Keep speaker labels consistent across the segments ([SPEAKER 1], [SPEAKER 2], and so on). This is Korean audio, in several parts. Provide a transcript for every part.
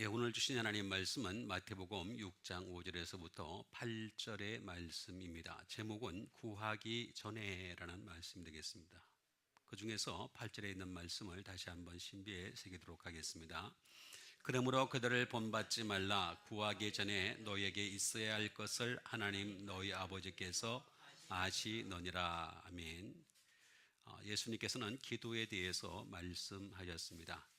[SPEAKER 1] 오늘 주신 하나님 말씀은 마태복음 6장 5절에서부터 8절의 말씀입니다. 제목은 구하기 전에라는 말씀이 되겠습니다. 그 중에서 8절에 있는 말씀을 다시 한번 신비에 새기도록 하겠습니다. 그러므로 그들을 본받지 말라. 구하기 전에 너희에게 있어야 할 것을 하나님 너희 아버지께서 아시느니라. 아멘. 예수님께서는 기도에 대해서 말씀하셨습니다.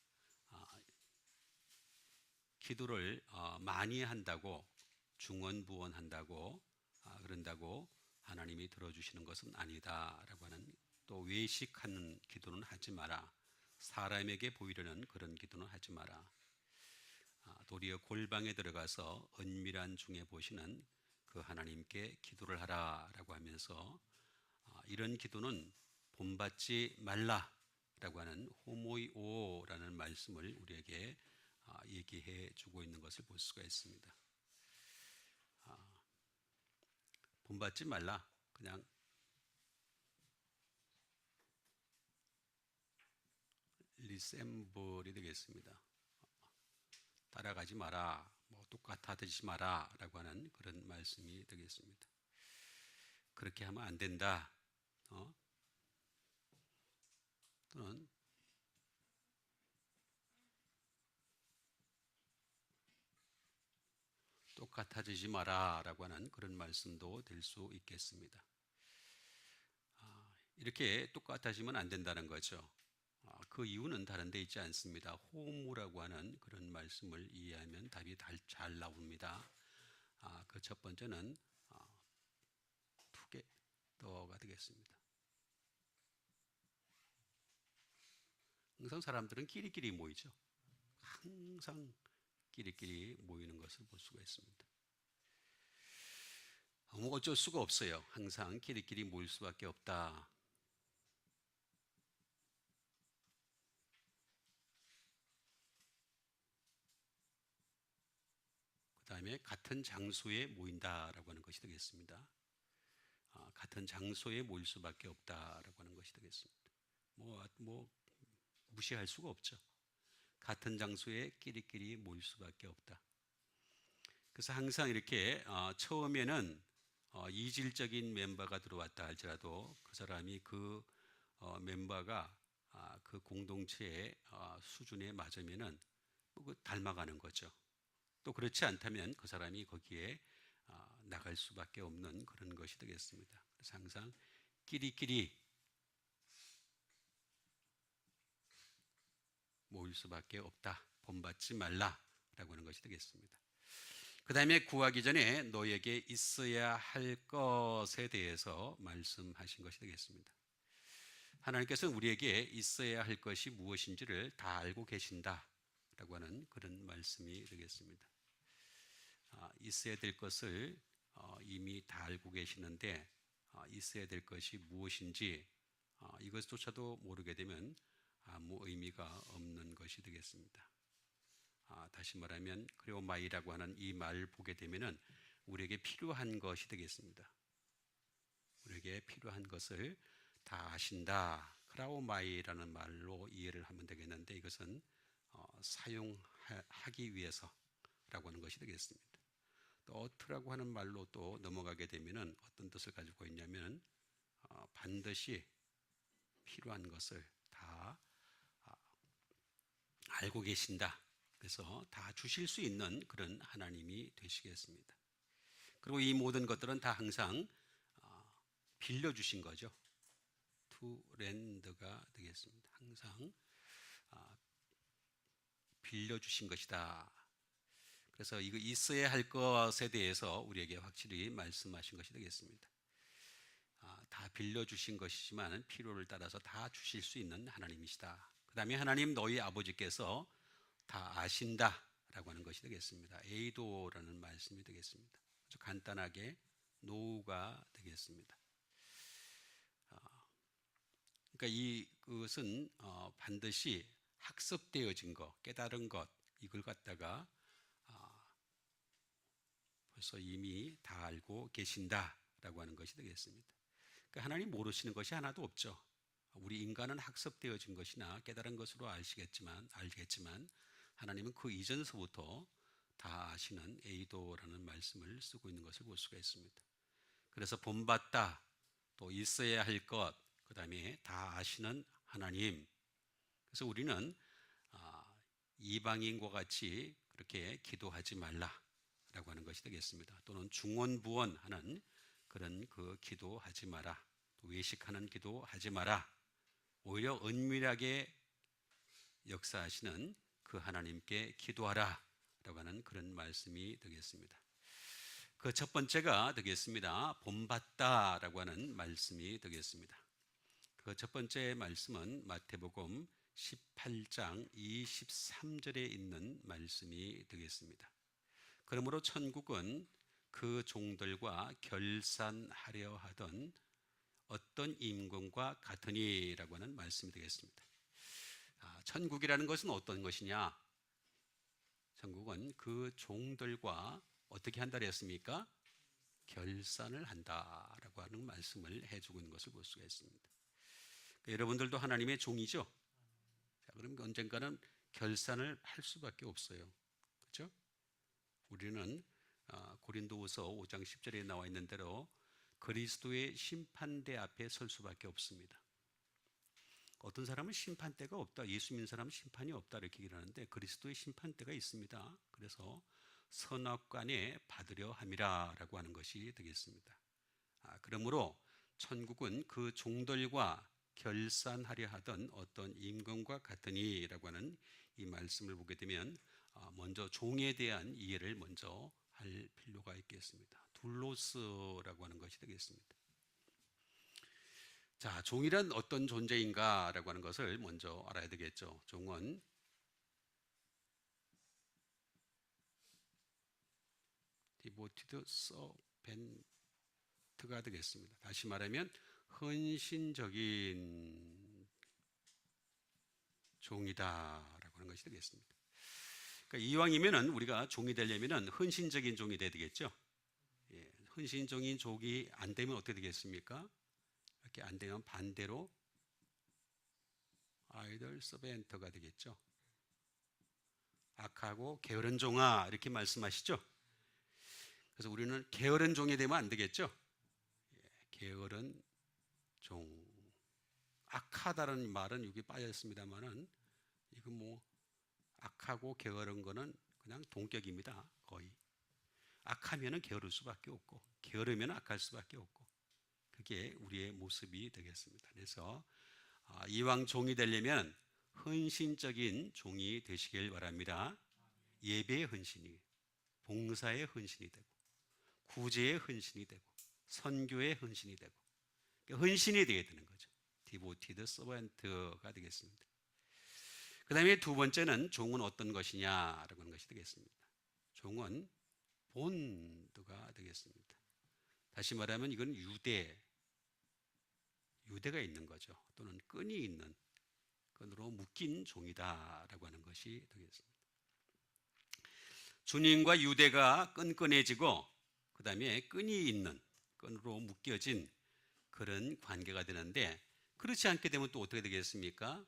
[SPEAKER 1] 기도를 많이 한다고 중언부언한다고 그런다고 하나님이 들어주시는 것은 아니다라고 하는, 또 외식하는 기도는 하지 마라. 사람에게 보이려는 그런 기도는 하지 마라. 도리어 골방에 들어가서 은밀한 중에 보시는 그 하나님께 기도를 하라라고 하면서 이런 기도는 본받지 말라라고 하는 호모이오라는 말씀을 우리에게 얘기해 주고 있는 것을 볼 수가 있습니다. 본받지 말라, 그냥 리셈블이 되겠습니다. 따라가지 마라, 똑같아지지 마라 라고 하는 그런 말씀이 되겠습니다. 그렇게 하면 안 된다, 또는 똑같아지지 마라 라고 하는 그런 말씀도 될 수 있겠습니다. 이렇게 똑같아지면 안 된다는 거죠. 그 이유는 다른 데 있지 않습니다. 호무라고 하는 그런 말씀을 이해하면 답이 잘 나옵니다. 그 첫 번째는 투게더가 되겠습니다. 항상 사람들은 끼리끼리 모이죠. 항상 끼리끼리 모이는 것을 볼 수가 있습니다. 어쩔 수가 없어요. 항상 끼리끼리 모일 수밖에 없다. 그 다음에 같은 장소에 모인다라고 하는 것이 되겠습니다. 같은 장소에 모일 수밖에 없다라고 하는 것이 되겠습니다. 무시할 수가 없죠. 같은 장소에 끼리끼리 모일 수밖에 없다. 그래서 항상 이렇게 처음에는 이질적인 멤버가 들어왔다 할지라도 그 사람이 그 멤버가 그 공동체의 수준에 맞으면은 닮아가는 거죠. 또 그렇지 않다면 그 사람이 거기에 나갈 수밖에 없는 그런 것이 되겠습니다. 그래서 항상 끼리끼리 모일 수밖에 없다. 본받지 말라라고 하는 것이 되겠습니다. 그 다음에 구하기 전에 너에게 있어야 할 것에 대해서 말씀하신 것이 되겠습니다. 하나님께서는 우리에게 있어야 할 것이 무엇인지를 다 알고 계신다라고 하는 그런 말씀이 되겠습니다. 있어야 될 것을 이미 다 알고 계시는데 있어야 될 것이 무엇인지 이것조차도 모르게 되면 아무 의미가 없는 것이 되겠습니다. 다시 말하면 크레오마이라고 하는 이 말을 보게 되면은 우리에게 필요한 것이 되겠습니다. 우리에게 필요한 것을 다 아신다. 크라오마이라는 말로 이해를 하면 되겠는데 이것은 사용하기 위해서라고 하는 것이 되겠습니다. 또 어트라고 하는 말로 또 넘어가게 되면은 어떤 뜻을 가지고 있냐면 반드시 필요한 것을 다 알고 계신다. 그래서 다 주실 수 있는 그런 하나님이 되시겠습니다. 그리고 이 모든 것들은 다 항상 빌려주신 거죠. 투렌드가 되겠습니다. 항상 빌려주신 것이다. 그래서 이거 있어야 할 것에 대해서 우리에게 확실히 말씀하신 것이 되겠습니다. 다 빌려주신 것이지만 필요를 따라서 다 주실 수 있는 하나님이시다. 그 다음에 하나님 너희 아버지께서 다 아신다라고 하는 것이 되겠습니다. 에이도라는 말씀이 되겠습니다. 아주 간단하게 노우가 되겠습니다. 그러니까 이것은 반드시 학습되어진 것, 깨달은 것, 이걸 갖다가 벌써 이미 다 알고 계신다라고 하는 것이 되겠습니다. 그러니까 하나님 모르시는 것이 하나도 없죠. 우리 인간은 학습되어진 것이나 깨달은 것으로 알겠지만 하나님은 그 이전서부터 다 아시는 에이도라는 말씀을 쓰고 있는 것을 볼 수가 있습니다. 그래서 본받다, 또 있어야 할 것, 그 다음에 다 아시는 하나님. 그래서 우리는 이방인과 같이 그렇게 기도하지 말라라고 하는 것이 되겠습니다. 또는 중언부언하는 그런 그 기도하지 마라, 또 외식하는 기도하지 마라. 오히려 은밀하게 역사하시는 그 하나님께 기도하라 라고 하는 그런 말씀이 되겠습니다. 그 첫 번째가 되겠습니다. 본받다 라고 하는 말씀이 되겠습니다. 그 첫 번째 말씀은 마태복음 18장 23절에 있는 말씀이 되겠습니다. 그러므로 천국은 그 종들과 결산하려 하던 어떤 임금과 같으니 라고 하는 말씀이 되겠습니다. 천국이라는 것은 어떤 것이냐? 천국은 그 종들과 어떻게 한다 그랬습니까? 결산을 한다라고 하는 말씀을 해주고 있는 것을 볼 수가 있습니다. 그러니까 여러분들도 하나님의 종이죠? 자, 그럼 언젠가는 결산을 할 수밖에 없어요. 그렇죠? 우리는 고린도후서 5장 10절에 나와 있는 대로 그리스도의 심판대 앞에 설 수밖에 없습니다. 어떤 사람은 심판대가 없다, 예수 믿는 사람은 심판이 없다 이렇게 얘기를 하는데 그리스도의 심판대가 있습니다. 그래서 선악관에 받으려 함이라 라고 하는 것이 되겠습니다. 그러므로 천국은 그 종들과 결산하려 하던 어떤 임금과 같으니 라고 하는 이 말씀을 보게 되면 먼저 종에 대한 이해를 먼저 할 필요가 있겠습니다. 둘로스라고 하는 것이 되겠습니다. 자, 종이란 어떤 존재인가 라고 하는 것을 먼저 알아야 되겠죠. 종은 디보티드 서벤트가 되겠습니다. 다시 말하면 헌신적인 종이다 라고 하는 것이 되겠습니다. 그러니까 이왕이면은 우리가 종이 되려면은 헌신적인 종이 돼야 되겠죠. 예, 헌신적인 종이 안 되면 어떻게 되겠습니까? 이렇게 안 되면 반대로 아이돌 서벤터가 되겠죠. 악하고 게으른 종아 이렇게 말씀하시죠. 그래서 우리는 게으른 종이 되면 안 되겠죠. 게으른 종. 악하다는 말은 여기 빠져 있습니다만은 이거 뭐 악하고 게으른 거는 그냥 동격입니다. 거의. 악하면은 게으를 수밖에 없고 게으르면 악할 수밖에 없고 그게 우리의 모습이 되겠습니다. 그래서 이왕 종이 되려면 헌신적인 종이 되시길 바랍니다. 예배의 헌신이, 봉사의 헌신이 되고 구제의 헌신이 되고 선교의 헌신이 되고 헌신이 되어야 되는 거죠. 디보티드 서번트가 되겠습니다. 그 다음에 두 번째는 종은 어떤 것이냐라고 하는 것이 되겠습니다. 종은 본드가 되겠습니다. 다시 말하면 이건 유대가 있는 거죠. 또는 끈이 있는, 끈으로 묶인 종이다라고 하는 것이 되겠습니다. 주님과 유대가 끈끈해지고 그 다음에 끈이 있는, 끈으로 묶여진 그런 관계가 되는데 그렇지 않게 되면 또 어떻게 되겠습니까?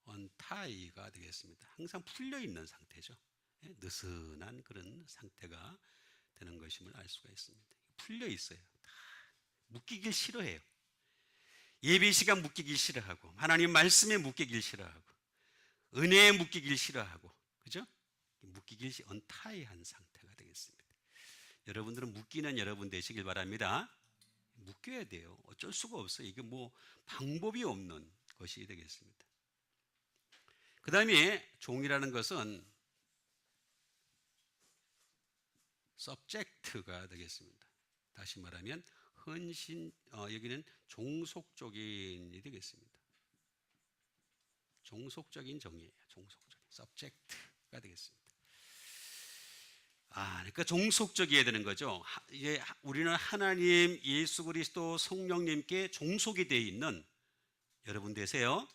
[SPEAKER 1] 언타이가 되겠습니다. 항상 풀려 있는 상태죠. 느슨한 그런 상태가 되는 것임을 알 수가 있습니다. 풀려 있어요. 다 묶이길 싫어해요. 예배 시간 묶이길 싫어하고 하나님 말씀에 묶이길 싫어하고 은혜에 묶이길 싫어하고 그죠? 묶이길 언타이한 상태가 되겠습니다. 여러분들은 묶이는 여러분 되시길 바랍니다. 묶여야 돼요. 어쩔 수가 없어요. 이게 뭐 방법이 없는 것이 되겠습니다. 그 다음에 종이라는 것은 subject가 되겠습니다. 다시 말하면 여기는 종속적인이 되겠습니다. 종속적인 종이에요. 종속적인 subject가 되겠습니다. 그러니까 종속적이어야 되는 거죠. 이제 우리는 하나님, 예수 그리스도, 성령님께 종속이 되어 있는 여러분 되세요.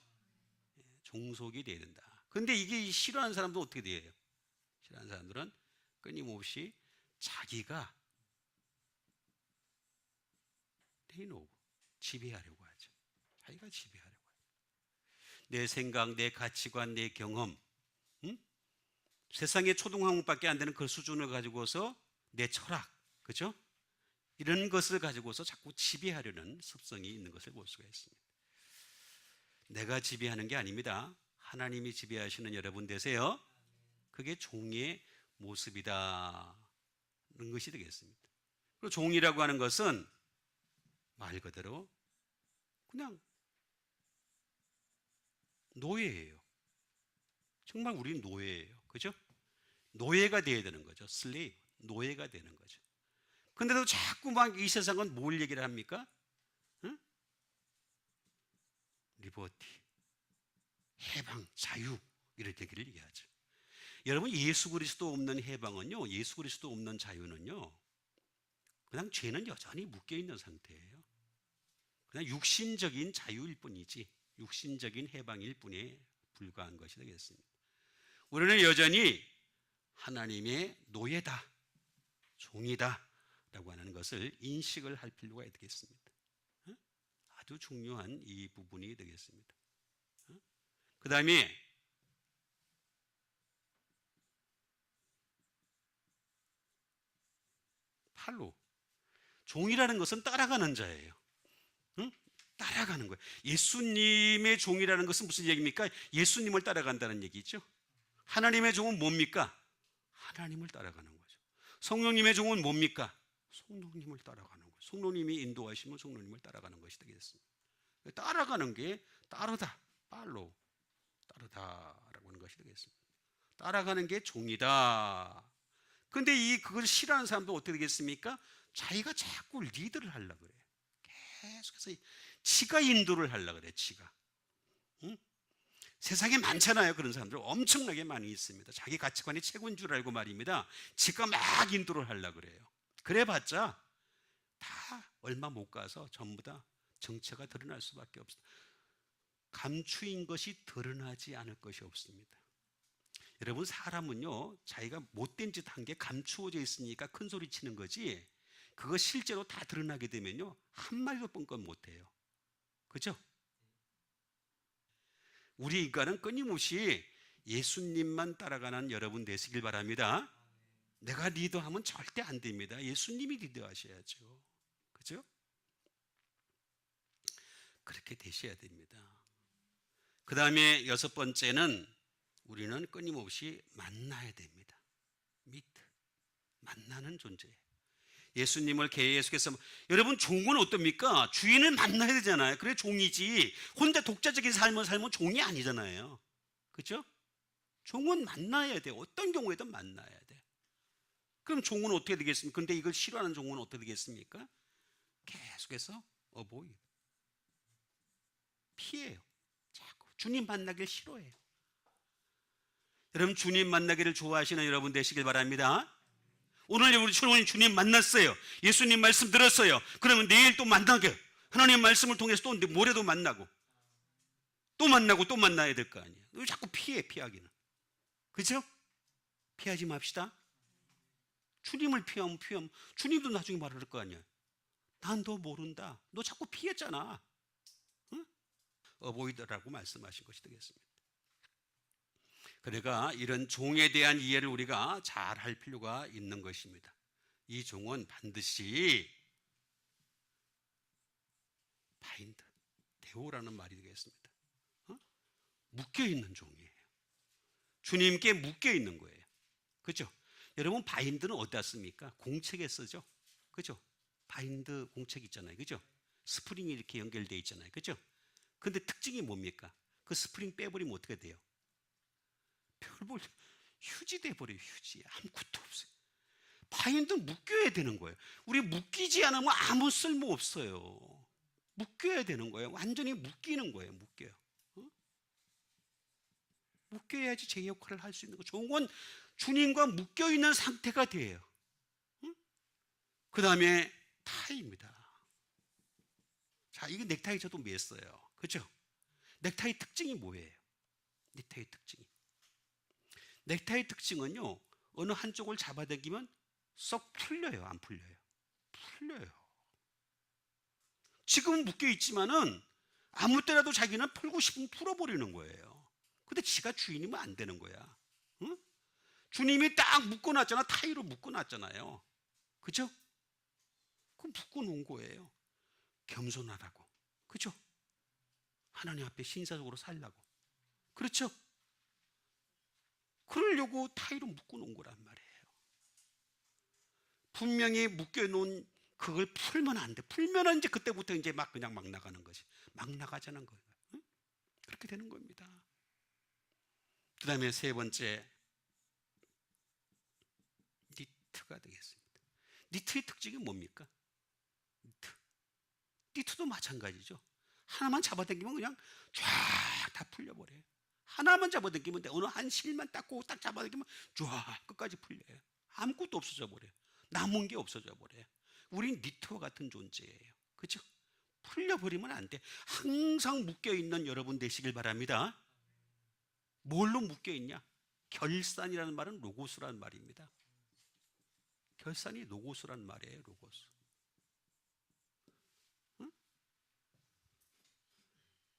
[SPEAKER 1] 종속이 되어야 된다. 근데 이게 싫어하는 사람도 어떻게 돼요? 싫어하는 사람들은 끊임없이 자기가 레인오브 지배하려고 하죠. 자기가 지배하려고 하죠. 내 생각, 내 가치관, 내 경험, 응? 세상의 초등학문밖에 안 되는 그 수준을 가지고서 내 철학, 그죠? 이런 것을 가지고서 자꾸 지배하려는 습성이 있는 것을 볼 수가 있습니다. 내가 지배하는 게 아닙니다. 하나님이 지배하시는 여러분 되세요. 그게 종의 모습이다는 것이 되겠습니다. 그리고 종이라고 하는 것은 말 그대로 그냥 노예예요. 정말 우리 노예예요. 그죠? 노예가 되어야 되는 거죠. 슬레이브, 노예가 되는 거죠. 근데도 자꾸 막 이 세상은 뭘 얘기를 합니까? 응? 리버티, 해방, 자유 이런 얘기를 얘기하죠. 여러분, 예수 그리스도 없는 해방은요, 예수 그리스도 없는 자유는요, 그냥 죄는 여전히 묶여 있는 상태예요. 그냥 육신적인 자유일 뿐이지 육신적인 해방일 뿐에 불과한 것이 되겠습니다. 우리는 여전히 하나님의 노예다, 종이다 라고 하는 것을 인식을 할 필요가 있겠습니다. 아주 중요한 이 부분이 되겠습니다. 그 다음에 팔로, 종이라는 것은 따라가는 자예요. 응? 따라가는 거예요. 예수님의 종이라는 것은 무슨 얘기입니까? 예수님을 따라간다는 얘기죠. 하나님의 종은 뭡니까? 하나님을 따라가는 거죠. 성령님의 종은 뭡니까? 성령님을 따라가는 거예요. 성령님이 인도하시면 성령님을 따라가는 것이 되겠습니다. 따라가는 게 따르다, 팔로, 따르다라고 하는 것이 되겠습니다. 따라가는 게 종이다. 근데 그걸 싫어하는 사람도 어떻게 되겠습니까? 자기가 자꾸 리드를 하려고 그래요. 계속해서 지가 인도를 하려고 그래요. 지가. 응? 세상에 많잖아요. 그런 사람들 엄청나게 많이 있습니다. 자기 가치관이 최고인 줄 알고 말입니다. 지가 막 인도를 하려고 그래요. 그래봤자 다 얼마 못 가서 전부 다 정체가 드러날 수밖에 없습니다. 감추인 것이 드러나지 않을 것이 없습니다. 여러분, 사람은요, 자기가 못된 짓 한 게 감추어져 있으니까 큰 소리 치는 거지, 그거 실제로 다 드러나게 되면요, 한마디도 뻥끗 못해요. 그죠? 우리 인간은 끊임없이 예수님만 따라가는 여러분 되시길 바랍니다. 내가 리더하면 절대 안 됩니다. 예수님이 리더하셔야죠. 그죠? 그렇게 되셔야 됩니다. 그 다음에 6번째는 우리는 끊임없이 만나야 됩니다. 미트, 만나는 존재예요. 예수님을 계속해서, 여러분, 종은 어떻습니까? 주인을 만나야 되잖아요. 그래 종이지, 혼자 독자적인 삶을 살면 종이 아니잖아요. 그렇죠? 종은 만나야 돼요. 어떤 경우에든 만나야 돼. 그럼 종은 어떻게 되겠습니까? 근데 이걸 싫어하는 종은 어떻게 되겠습니까? 계속해서 어보이, 피해요. 자꾸 주님 만나길 싫어해요. 여러분, 주님 만나기를 좋아하시는 여러분 되시길 바랍니다. 오늘 우리 주님 만났어요. 예수님 말씀 들었어요. 그러면 내일 또 만나게, 하나님 말씀을 통해서 또 모레도 만나고 또 만나고 또 만나야 될 거 아니에요. 왜 자꾸 피하기는. 그죠? 피하지 맙시다. 주님을 피하면 주님도 나중에 말할 거 아니야. 난 너 모른다. 너 자꾸 피했잖아. 응? 어보이드라고 말씀하신 것이 되겠습니다. 그러니까 이런 종에 대한 이해를 우리가 잘 할 필요가 있는 것입니다. 이 종은 반드시 바인드, 대오라는 말이 되겠습니다. 묶여있는 종이에요. 주님께 묶여있는 거예요. 그렇죠? 여러분, 바인드는 어디다 씁니까? 공책에 쓰죠. 그렇죠? 바인드 공책 있잖아요. 그렇죠? 스프링이 이렇게 연결되어 있잖아요. 그렇죠? 근데 특징이 뭡니까? 그 스프링 빼버리면 어떻게 돼요? 별볼 휴지 돼버려요. 휴지. 아무것도 없어요. 바인드는 묶여야 되는 거예요. 우리 묶이지 않으면 아무 쓸모 없어요. 묶여야 되는 거예요. 완전히 묶이는 거예요. 묶여요. 묶여야지 제 역할을 할 수 있는 거. 종은 주님과 묶여있는 상태가 돼요. 그 다음에 타이입니다. 자, 이거 넥타이 저도 맸어요. 그죠? 넥타이 특징이 뭐예요? 넥타이 특징이. 넥타이 특징은요, 어느 한쪽을 잡아당기면 썩 풀려요, 안 풀려요? 풀려요. 지금은 묶여 있지만은 아무 때라도 자기는 풀고 싶으면 풀어버리는 거예요. 근데 지가 주인이면 안 되는 거야. 응? 주님이 딱 묶어놨잖아. 타이로 묶어놨잖아요. 그죠? 그럼 묶어놓은 거예요. 겸손하라고. 그죠? 하나님 앞에 신사적으로 살라고. 그렇죠? 그러려고 타이로 묶어놓은 거란 말이에요. 분명히 묶여놓은 그걸 풀면 안 돼. 풀면 이제 그때부터 이제 막 그냥 막 나가는 거지. 막 나가자는 거예요. 응? 그렇게 되는 겁니다. 그 다음에 세 번째, 니트가 되겠습니다. 니트의 특징이 뭡니까? 니트도 마찬가지죠. 하나만 잡아당기면 그냥 쫙 다 풀려버려요. 하나만 잡아당기면 돼. 어느 한 실만 닦고 딱 잡아당기면 쫙 끝까지 풀려요. 아무것도 없어져 버려요. 남은 게 없어져 버려요. 우린 니트와 같은 존재예요. 그렇죠? 풀려버리면 안 돼. 항상 묶여있는 여러분 되시길 바랍니다. 뭘로 묶여있냐? 결산이라는 말은 로고스라는 말입니다. 결산이 로고스라는 말이에요. 로고스. 응?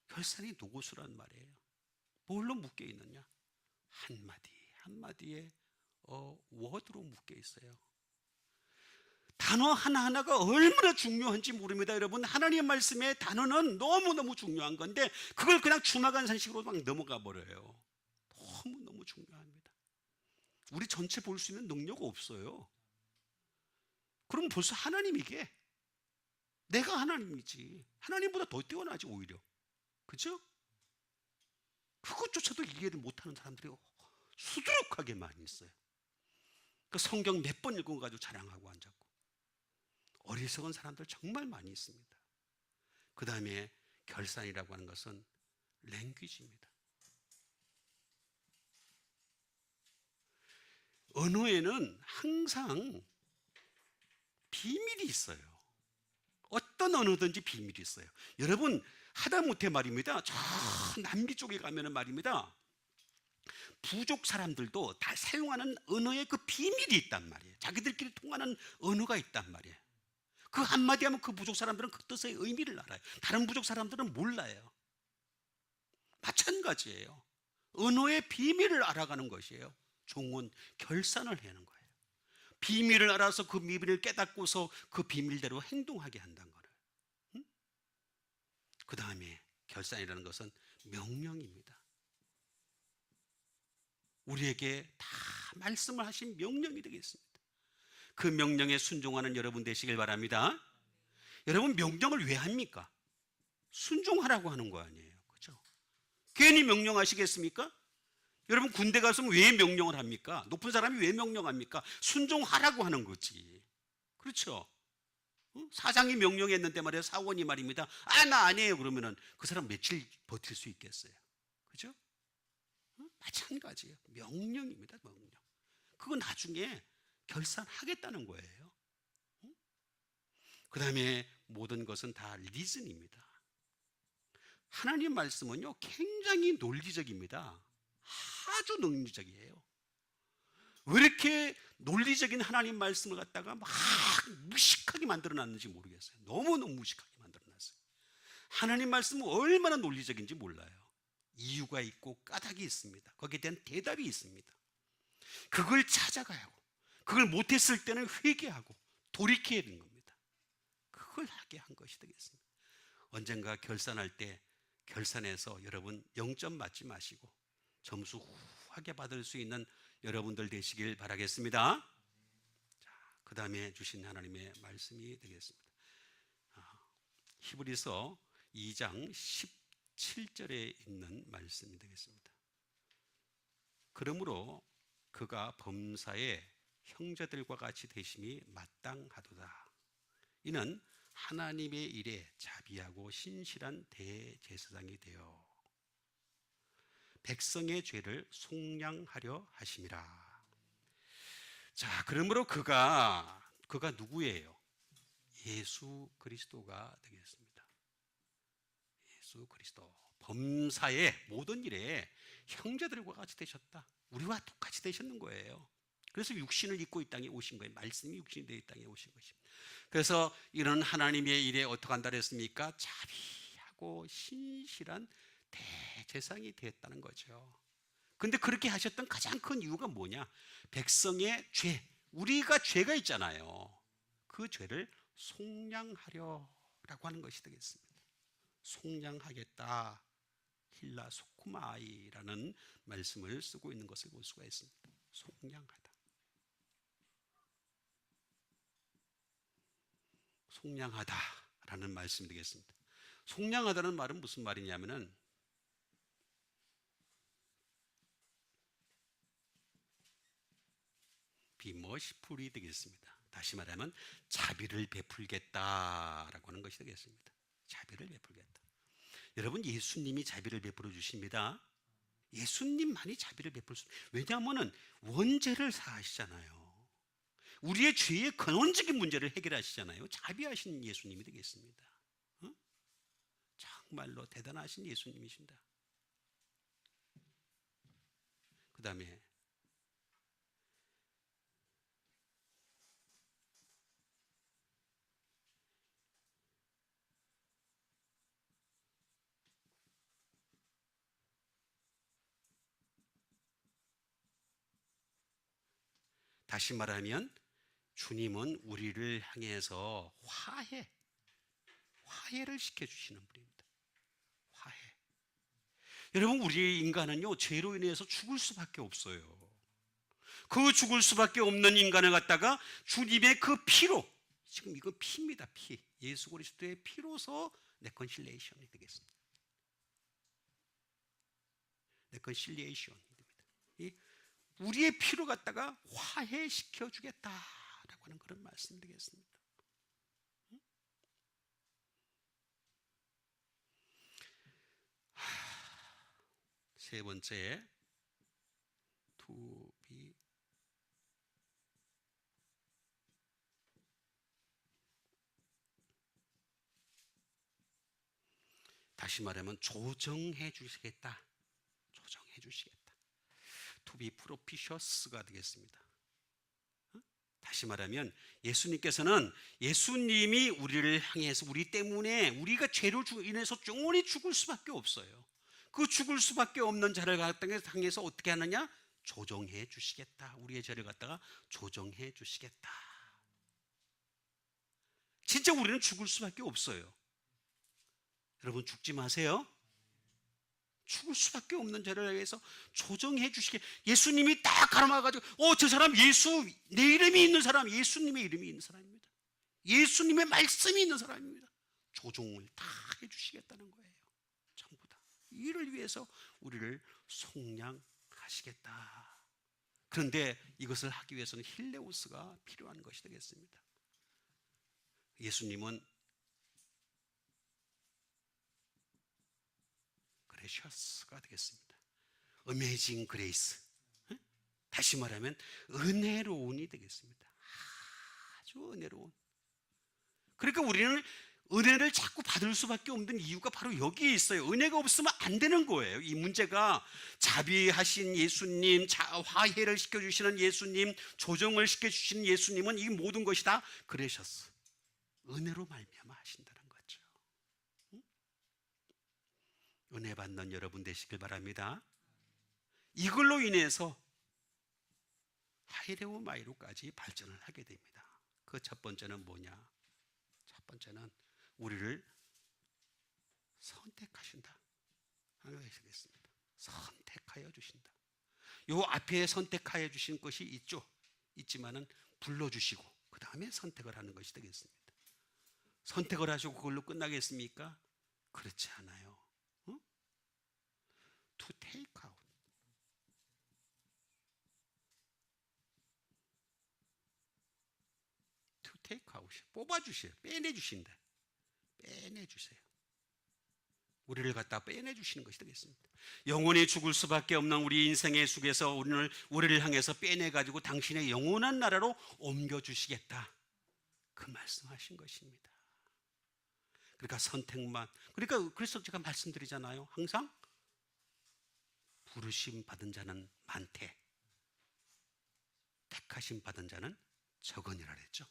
[SPEAKER 1] 결산이 로고스라는 말이에요. 뭘로 묶여있느냐? 한마디 한마디에 워드로 묶여있어요. 단어 하나하나가 얼마나 중요한지 모릅니다. 여러분, 하나님의 말씀의 단어는 너무너무 중요한 건데 그걸 그냥 주마간산식으로 막 넘어가 버려요. 너무너무 중요합니다. 우리 전체 볼 수 있는 능력 없어요. 그럼 벌써 하나님이게 내가 하나님이지. 하나님보다 더 뛰어나지 오히려. 그렇죠? 그것조차도 이해를 못하는 사람들이 수두룩하게 많이 있어요. 그 성경 몇 번 읽어가지고 자랑하고 앉았고 어리석은 사람들 정말 많이 있습니다. 그 다음에 결산이라고 하는 것은 랭귀지입니다. 언어에는 항상 비밀이 있어요. 어떤 언어든지 비밀이 있어요. 여러분, 하다못해 말입니다. 저 남미 쪽에 가면은 말입니다. 부족 사람들도 다 사용하는 언어에 그 비밀이 있단 말이에요. 자기들끼리 통하는 언어가 있단 말이에요. 그 한마디 하면 그 부족 사람들은 그 뜻의 의미를 알아요. 다른 부족 사람들은 몰라요. 마찬가지예요. 언어의 비밀을 알아가는 것이에요. 종은 결산을 하는 거예요. 비밀을 알아서 그 비밀을 깨닫고서 그 비밀대로 행동하게 한다는 거예요. 응? 그 다음에 결산이라는 것은 명령입니다. 우리에게 다 말씀을 하신 명령이 되겠습니다. 그 명령에 순종하는 여러분 되시길 바랍니다. 여러분, 명령을 왜 합니까? 순종하라고 하는 거 아니에요. 그렇죠? 괜히 명령하시겠습니까? 여러분, 군대 갔으면 왜 명령을 합니까? 높은 사람이 왜 명령합니까? 순종하라고 하는 거지. 그렇죠? 사장이 명령했는데 말이에요. 사원이 말입니다. 나 안 해요. 그러면은 그 사람 며칠 버틸 수 있겠어요? 그렇죠? 마찬가지예요. 명령입니다. 명령. 그거 나중에 결산하겠다는 거예요. 그 다음에 모든 것은 다 리즌입니다. 하나님 말씀은요 굉장히 논리적입니다. 아주 논리적이에요. 왜 이렇게 논리적인 하나님 말씀을 갖다가 막 무식하게 만들어놨는지 모르겠어요. 너무너무 무식하게 만들어놨어요. 하나님 말씀은 얼마나 논리적인지 몰라요. 이유가 있고 까닭이 있습니다. 거기에 대한 대답이 있습니다. 그걸 찾아가야 하고 그걸 못했을 때는 회개하고 돌이켜야 되는 겁니다. 그걸 하게 한 것이 되겠습니다. 언젠가 결산할 때 결산해서 여러분 0점 맞지 마시고 점수 후하게 받을 수 있는 여러분들 되시길 바라겠습니다. 자, 그 다음에 주신 하나님의 말씀이 되겠습니다. 히브리서 2장 17절에 있는 말씀이 되겠습니다. 그러므로 그가 범사에 형제들과 같이 되심이 마땅하도다. 이는 하나님의 일에 자비하고 신실한 대제사장이 되어 백성의 죄를 속량하려 하심이라. 자, 그러므로 그가 누구예요? 예수 그리스도가 되겠습니다. 예수 그리스도. 범사의 모든 일에 형제들과 같이 되셨다. 우리와 똑같이 되셨는 거예요. 그래서 육신을 입고 이 땅에 오신 거예요. 말씀이 육신이 되어 이 땅에 오신 것입니다. 그래서 이런 하나님의 일에 어떻게 한다 그랬습니까? 자비하고 하고 신실한 대제사장이 되었다는 거죠. 근데 그렇게 하셨던 가장 큰 이유가 뭐냐? 백성의 죄, 우리가 죄가 있잖아요. 그 죄를 속량하려라고 하는 것이 되겠습니다. 속량하겠다. 힐라 소쿠마이라는 말씀을 쓰고 있는 것을 볼 수가 있습니다. 속량하다. 속량하다라는 말씀이 되겠습니다. 속량하다는 말은 무슨 말이냐면은 비머시풀이 되겠습니다. 다시 말하면 자비를 베풀겠다라고 하는 것이 되겠습니다. 자비를 베풀겠다. 여러분, 예수님이 자비를 베풀어 주십니다. 예수님만이 자비를 베풀 수. 왜냐하면 원죄를 사하시잖아요. 우리의 죄의 근원적인 문제를 해결하시잖아요. 자비하신 예수님이 되겠습니다. 정말로 대단하신 예수님이십니다. 그 다음에 다시 말하면 주님은 우리를 향해서 화해를 시켜주시는 분입니다. 화해. 여러분, 우리 인간은요, 죄로 인해서 죽을 수밖에 없어요. 그 죽을 수밖에 없는 인간을 갖다가 주님의 그 피로, 지금 이건 피입니다. 피. 예수 그리스도의 피로서 레컨실레이션이 되겠습니다. 레컨실레이션이 됩니다. 우리의 피로 갖다가 화해시켜 주겠다라고 하는 그런 말씀 되겠습니다. 세 번째, 다시 말하면 조정해 주시겠다. 조정해 주시겠다. To be propitiously 되겠습니다. 다시 말하면 예수님께서는 예수님이 우리를 향해서 우리 때문에 우리가 죄로 인해서 영원히 죽을 수밖에 없어요. 그 죽을 수밖에 없는 자를 향해서 어떻게 하느냐? 조정해 주시겠다. 우리의 죄를 갖다가 조정해 주시겠다. 진짜 우리는 죽을 수밖에 없어요. 여러분, 죽지 마세요. 죽을 수밖에 없는 죄를 위해서 조정해 주시게. 예수님이 딱 가로막아가지고 저 사람 예수, 내 이름이 있는 사람, 예수님의 이름이 있는 사람입니다. 예수님의 말씀이 있는 사람입니다. 조정을 다 해주시겠다는 거예요. 전부 다 이를 위해서 우리를 속량하시겠다. 그런데 이것을 하기 위해서는 힐레오스가 필요한 것이 되겠습니다. 예수님은 그레셔스가 되겠습니다. 어메이징 그레이스. 다시 말하면 은혜로운이 되겠습니다. 아주 은혜로운. 그러니까 우리는 은혜를 자꾸 받을 수밖에 없는 이유가 바로 여기에 있어요. 은혜가 없으면 안 되는 거예요. 이 문제가 자비하신 예수님, 화해를 시켜주시는 예수님, 조정을 시켜주시는 예수님은 이 모든 것이 다 그레셔스, 은혜로 말미암아 하신다는 거죠. 은혜 받는 여러분 되시길 바랍니다. 이걸로 인해서 하이레오 마이로까지 발전을 하게 됩니다. 그 첫 번째는 뭐냐? 첫 번째는 우리를 선택하신다 하는 것이 되겠습니다. 선택하여 주신다. 요 앞에 선택하여 주신 것이 있지만은 불러주시고 그 다음에 선택을 하는 것이 되겠습니다. 선택을 하시고 그걸로 끝나겠습니까? 그렇지 않아요. To take out. To take out. 뽑아주세요. 빼내주신다. 빼내주세요. 우리를 갖다 빼내주시는 것이 되겠습니다. 영원히 죽을 수밖에 없는 우리 인생의 속에서 우리를 향해서 빼내가지고 당신의 영원한 나라로 옮겨주시겠다. 그 말씀하신 것입니다. 그러니까 선택만. 그래서 제가 말씀드리잖아요. 항상 부르심 받은 자는 많되 택하심 받은 자는 적으니라 그랬죠.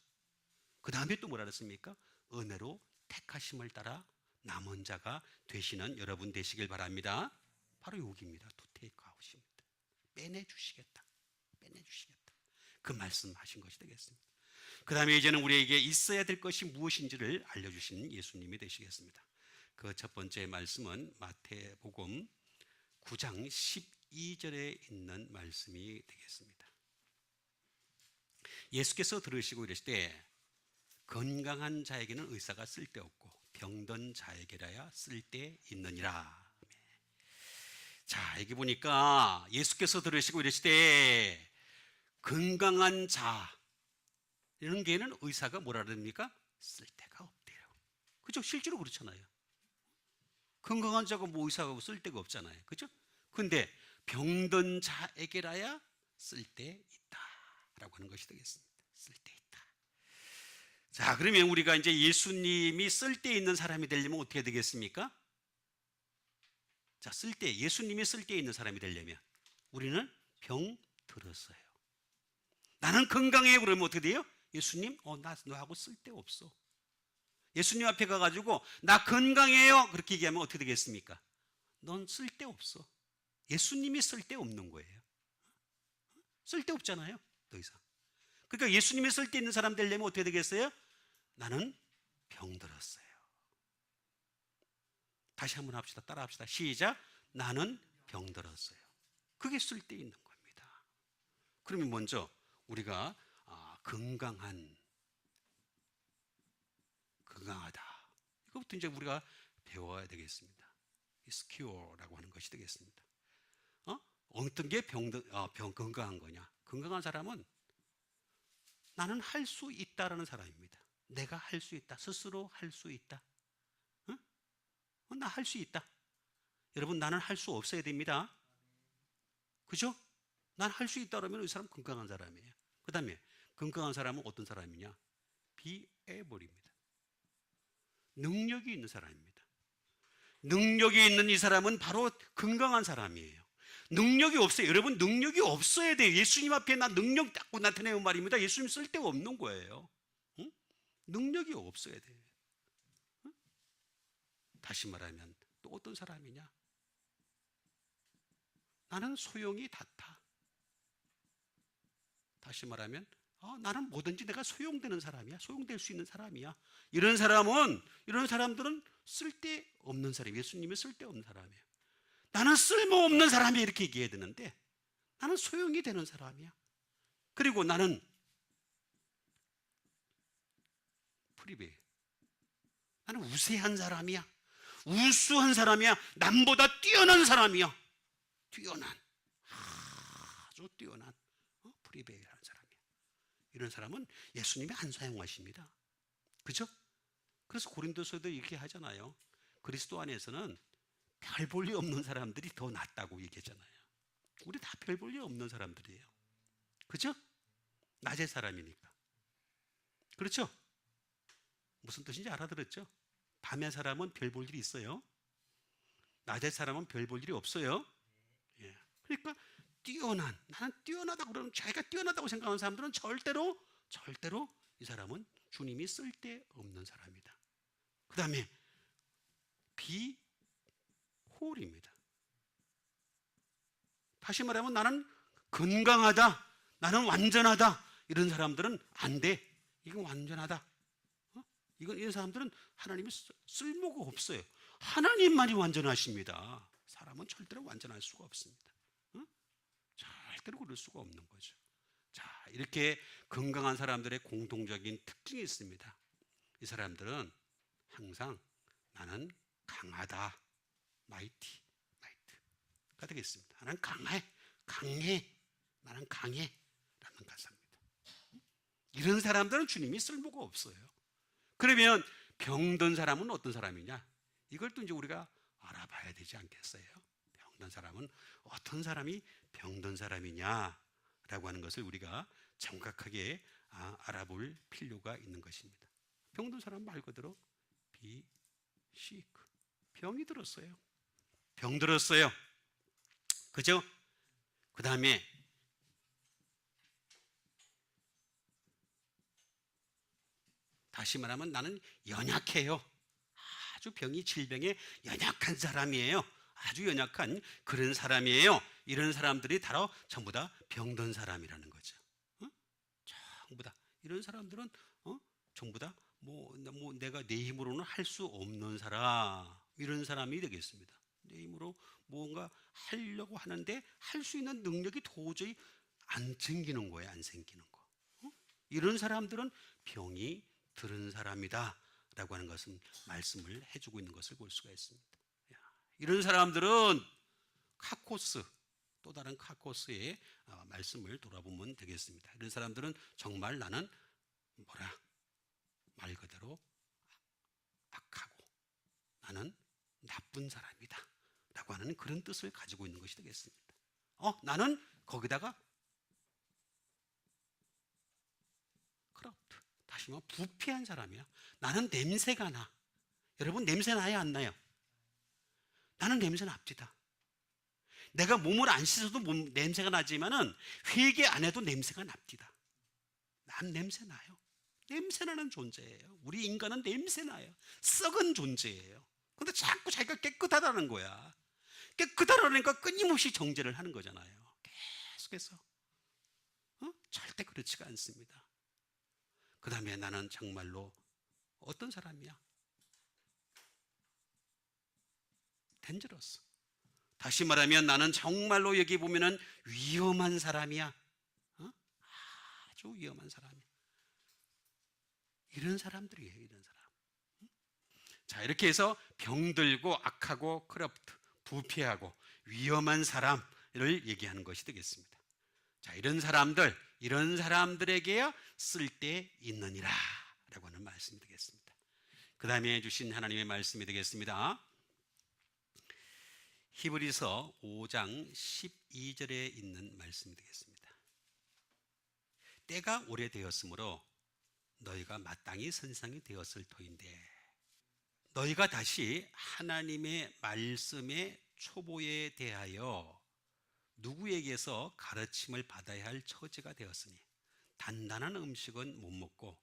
[SPEAKER 1] 그 다음에 또 뭐라 그랬습니까? 은혜로 택하심을 따라 남은 자가 되시는 여러분 되시길 바랍니다. 바로 여기입니다. To take out입니다. 빼내주시겠다. 빼내주시겠다. 그 말씀하신 것이 되겠습니다. 그 다음에 이제는 우리에게 있어야 될 것이 무엇인지를 알려주시는 예수님이 되시겠습니다. 그 첫 번째 말씀은 마태복음 9장 12절에 있는 말씀이 되겠습니다. 예수께서 들으시고 이르시되 건강한 자에게는 의사가 쓸데없고 병든 자에게라야 쓸데있느니라. 자, 여기 보니까 예수께서 들으시고 이르시되 건강한 자 이런 게는 의사가 뭐라 그럽니까? 쓸데가 없대요. 그죠? 실제로 그렇잖아요. 건강한 자가 뭐 의사가 쓸데가 없잖아요. 그죠? 근데 병든 자에게라야 쓸데있다 라고 하는 것이 되겠습니다. 쓸데있다. 자, 그러면 우리가 이제 예수님이 쓸데있는 사람이 되려면 어떻게 되겠습니까? 자, 예수님이 쓸데있는 사람이 되려면 우리는 병 들었어요. 나는 건강해 그러면 어떻게 돼요? 예수님, 나 너하고 쓸데없어. 예수님 앞에 가가지고 나 건강해요 그렇게 얘기하면 어떻게 되겠습니까? 넌 쓸데없어. 예수님이 쓸데없는 거예요. 쓸데없잖아요 더 이상. 그러니까 예수님이 쓸데있는 사람 되려면 어떻게 되겠어요? 나는 병들었어요. 다시 한번 합시다. 따라합시다. 시작. 나는 병들었어요. 그게 쓸데있는 겁니다. 그러면 먼저 우리가 건강하다. 이것부터 이제 우리가 배워야 되겠습니다. 스큐어라고 하는 것이 되겠습니다. 어떤 게 건강한 거냐? 건강한 사람은 나는 할 수 있다라는 사람입니다. 내가 할 수 있다. 스스로 할 수 있다. 나 할 수 있다. 여러분, 나는 할 수 없어야 됩니다. 그죠? 난 할 수 있다 그러면 이 사람 건강한 사람이에요. 그 다음에 건강한 사람은 어떤 사람이냐? be able입니다. 능력이 있는 사람입니다. 능력이 있는 이 사람은 바로 건강한 사람이에요. 능력이 없어요. 여러분, 능력이 없어야 돼요. 예수님 앞에 나 능력 갖고 나타내는 말입니다. 예수님 쓸데가 없는 거예요. 응? 능력이 없어야 돼요. 응? 다시 말하면 또 어떤 사람이냐? 나는 소용이 닿다. 다시 말하면 나는 뭐든지 내가 소용되는 사람이야. 소용될 수 있는 사람이야. 이런 사람들은 쓸데없는 사람이에요. 예수님이 쓸데없는 사람이에요. 나는 쓸모없는 사람이야 이렇게 얘기해야 되는데 나는 소용이 되는 사람이야. 그리고 나는 프리베. 나는 우세한 사람이야. 우수한 사람이야. 남보다 뛰어난 사람이야. 아주 뛰어난 프리베라는 사람이야. 이런 사람은 예수님이 안 사용하십니다. 그죠? 그래서 고린도서도 이렇게 하잖아요. 그리스도 안에서는 별 볼 일 없는 사람들이 더 낫다고 얘기하잖아요. 우리 다 별 볼 일 없는 사람들이에요. 그죠? 낮의 사람이니까. 그렇죠? 무슨 뜻인지 알아들었죠? 밤의 사람은 별 볼 일이 있어요. 낮의 사람은 별 볼 일이 없어요. 예. 그러니까 나는 뛰어나다고 그러면 자기가 뛰어나다고 생각하는 사람들은 절대로 이 사람은 주님이 쓸데없는 사람이다. 그 다음에 비홀입니다. 다시 말하면 나는 건강하다, 나는 완전하다 이런 사람들은 안 돼. 이건 완전하다. 이런 사람들은 하나님이 쓸모가 없어요. 하나님만이 완전하십니다. 사람은 절대로 완전할 수가 없습니다. 절대로 그럴 수가 없는 거죠. 자, 이렇게 건강한 사람들의 공통적인 특징이 있습니다. 이 사람들은 항상 나는 강하다, 마이트가 되겠습니다. 나는 강해, 나는 강해라는 가사입니다. 이런 사람들은 주님이 쓸모가 없어요. 그러면 병든 사람은 어떤 사람이냐? 이걸 또 이제 우리가 알아봐야 되지 않겠어요? 병든 사람은 어떤 사람이 병든 사람이냐라고 하는 것을 우리가 정확하게 알아볼 필요가 있는 것입니다. 병든 사람 말 그대로 be sick. 병이 들었어요. 병 들었어요. 그죠? 그 다음에 다시 말하면 나는 연약해요. 아주 질병에 연약한 사람이에요. 아주 연약한 그런 사람이에요. 이런 사람들이 바로 전부 다 병든 사람이라는 거죠. 전부 다 이런 사람들은 전부 다 내가 내 힘으로는 할 수 없는 사람, 이런 사람이 되겠습니다. 내 힘으로 뭔가 하려고 하는데 할 수 있는 능력이 도저히 안 생기는 거예요. 안 생기는 거. 이런 사람들은 병이 들은 사람이다 라고 하는 것은 말씀을 해주고 있는 것을 볼 수가 있습니다. 이런 사람들은 카코스, 또 다른 카코스의 말씀을 돌아보면 되겠습니다. 이런 사람들은 정말 나는 말 그대로 악하고 나는 나쁜 사람이다 라고 하는 그런 뜻을 가지고 있는 것이 되겠습니다. 나는 거기다가 다시 말하면 부패한 사람이야. 나는 냄새가 나. 여러분 냄새 나요 안 나요? 나는 냄새 납니다. 내가 몸을 안 씻어도 냄새가 나지만은 회개 안 해도 냄새가 납니다. 난 냄새 나요. 냄새 나는 존재예요. 우리 인간은 냄새 나요. 썩은 존재예요. 근데 자꾸 자기가 깨끗하다는 거야. 깨끗하다니까 끊임없이 정죄를 하는 거잖아요. 계속해서. 절대 그렇지가 않습니다. 그 다음에 나는 정말로 어떤 사람이야? dangerous. 다시 말하면 나는 정말로 여기 보면은 위험한 사람이야. 아주 위험한 사람이야. 이런 사람들이에요. 이런 사람. 자, 이렇게 해서 병들고 악하고 커럽트, 부패하고 위험한 사람을 얘기하는 것이 되겠습니다. 자, 이런 사람들에게야 쓸데 있느니라 라고 하는 말씀이 되겠습니다. 그 다음에 주신 하나님의 말씀이 되겠습니다. 히브리서 5장 12절에 있는 말씀이 되겠습니다. 때가 오래되었으므로 너희가 마땅히 선상이 되었을 터인데 너희가 다시 하나님의 말씀의 초보에 대하여 누구에게서 가르침을 받아야 할 처지가 되었으니 단단한 음식은 못 먹고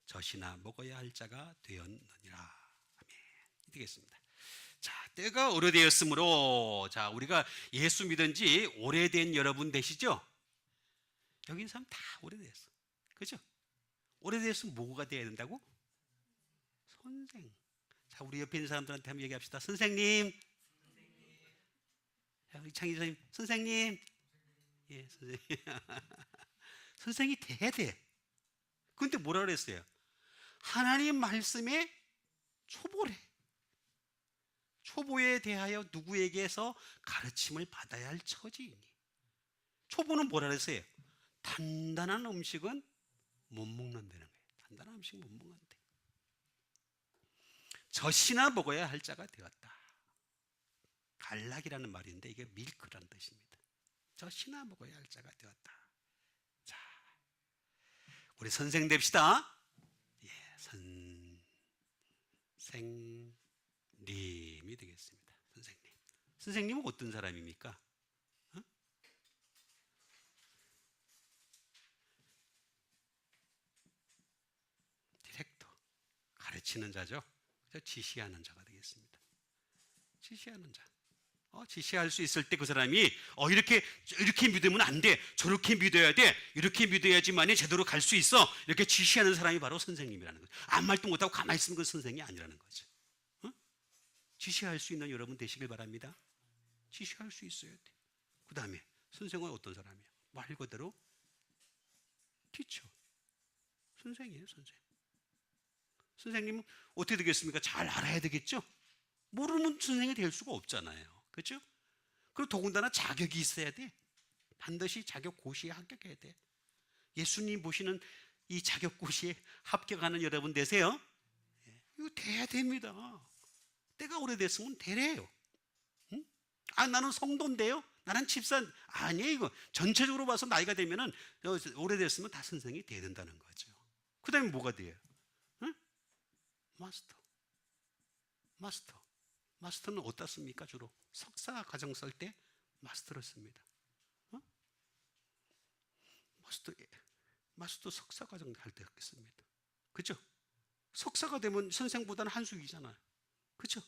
[SPEAKER 1] 젖이나 먹어야 할 자가 되었느니라. 아멘. 되겠습니다. 자, 때가 오래되었으므로, 자, 우리가 예수 믿은 지 오래된 여러분 되시죠? 여기 있는 사람 다 오래됐어. 그죠? 오래됐으면 뭐가 돼야 된다고? 선생. 자, 우리 옆에 있는 사람들한테 한번 얘기합시다. 선생님. 창희 선생님, 선생님. 예, 선생님. 선생이 돼야 돼. 근데 뭐라 그랬어요? 하나님 말씀에 초보래. 초보에 대하여 누구에게서 가르침을 받아야 할 처지이니. 초보는 뭐라 그랬어요? 단단한 음식은 못 먹는다는 거예요. 단단한 음식 못 먹는데. 젖이나 먹어야 할 자가 되었다. 갈락이라는 말인데 이게 밀크라는 뜻입니다. 젖이나 먹어야 할 자가 되었다. 자, 우리 선생 됩시다. 예, 선생님이 되겠습니다. 선생님. 선생님은 어떤 사람입니까? 디렉터. 가르치는 자죠. 지시하는 자가 되겠습니다. 지시하는 자. 지시할 수 있을 때 그 사람이 이렇게 믿으면 안 돼. 저렇게 믿어야 돼. 이렇게 믿어야지만이 제대로 갈 수 있어. 이렇게 지시하는 사람이 바로 선생님이라는 거죠. 아무 말도 못하고 가만히 있으면 그 선생이 아니라는 거죠. 지시할 수 있는 여러분 되시길 바랍니다. 지시할 수 있어야 돼. 그 다음에 선생은 어떤 사람이에요? 말 그대로 티처. 선생이에요, 선생. 선생님은 어떻게 되겠습니까? 잘 알아야 되겠죠? 모르면 선생이 될 수가 없잖아요. 그렇죠? 그리고 더군다나 자격이 있어야 돼. 반드시 자격 고시에 합격해야 돼. 예수님 보시는 이 자격 고시에 합격하는 여러분 되세요? 이거 돼야 됩니다. 때가 오래됐으면 되래요. 응? 나는 성도인데요? 나는 집사 아니에요. 이거 전체적으로 봐서 나이가 되면은 오래됐으면 다 선생이 돼야 된다는 거죠. 그 다음에 뭐가 돼요? 응? 마스터. 마스터는 어디다 씁니까? 주로 석사 과정 쓸 때 마스터를 씁니다. 마스터 석사 과정 할 때 씁니다. 그죠? 석사가 되면 선생보다는 한수위잖아요. 그죠?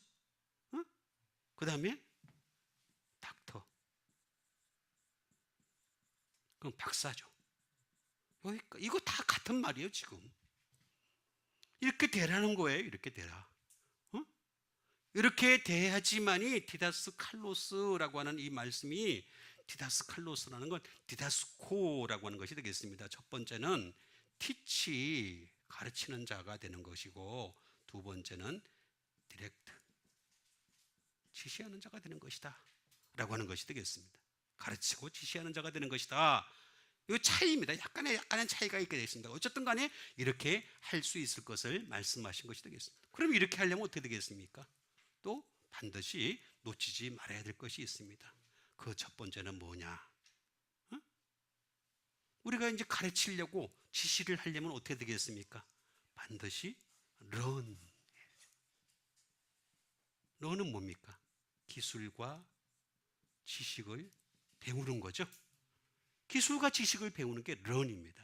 [SPEAKER 1] 어? 그 다음에 닥터. 그럼 박사죠. 이거 다 같은 말이에요, 지금. 이렇게 되라는 거예요, 이렇게 되라. 어? 이렇게 돼야지만이 디다스 칼로스라고 하는 이 말씀이, 디다스 칼로스라는 건 디다스코라고 하는 것이 되겠습니다. 첫 번째는 티치, 가르치는 자가 되는 것이고, 두 번째는 디렉트, 지시하는 자가 되는 것이다 라고 하는 것이 되겠습니다. 가르치고 지시하는 자가 되는 것이다. 이 차이입니다. 약간의 차이가 있게 되겠습니다. 어쨌든 간에 이렇게 할 수 있을 것을 말씀하신 것이 되겠습니다. 그럼 이렇게 하려면 어떻게 되겠습니까? 또 반드시 놓치지 말아야 될 것이 있습니다. 그 첫 번째는 뭐냐? 어? 우리가 이제 가르치려고 지시를 하려면 어떻게 되겠습니까? 반드시 learn. learn은 뭡니까? 기술과 지식을 배우는 거죠. 기술과 지식을 배우는 게 learn입니다.